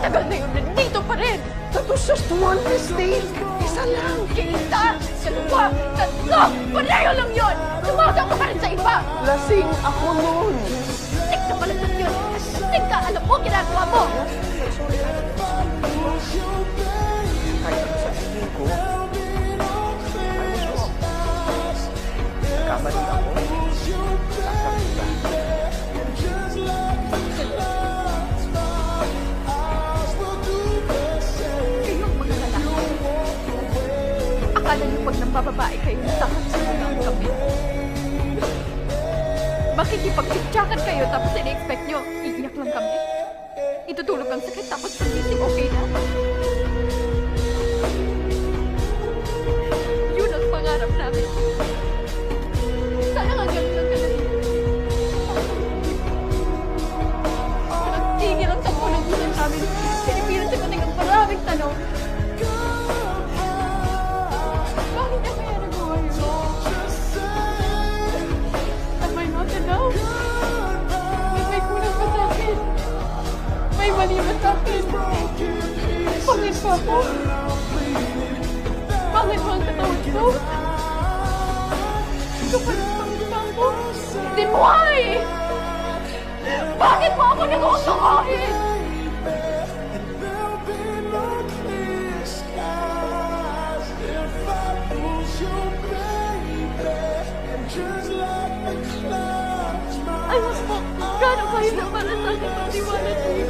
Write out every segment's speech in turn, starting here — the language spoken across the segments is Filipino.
tagal na yun, nandito pa rin! That was just one mistake. Isa lang. Kita, dalawa, tatlo, pareho lang yun! Tumaga ka pa rin sa iba! Lasing ako noon. Lasing ka pala sa yun! Lasing ka, alam mo, ginagawa mo! Kahit ano sabihin ko, I was wrong. Kamali ako. Sasaktan kita. Kayong mga lalaki. Akala niyo pag napababae kayo, sasaktan kami. Makikipag-titsakan kayo tapos ini-expect nyo, iiyak lang kami. Itutulog ang sakit tapos pagising okay na. Yun ang pangarap namin. Sana nga ganun lang kadali. Nagtigil ang tagpunan gulan namin. Pinipilit sa kating ang maraming tanong. Bakit na kaya nagawa yun? Am I not enough? May kulang pa sa akin. May mali ba sa akin? Pangit pa ako? Pangit ba ang katawan ko? Kapag pangit pa ako? Then why? Bakit mo ako nag-uutukohin? Alam mo, gano'n kayo na para sa akin magtiwala sa'yo.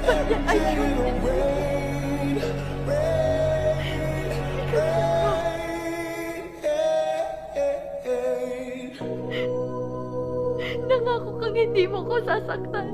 But yet I trusted you. Nangako kang hindi mo ko sasaktan.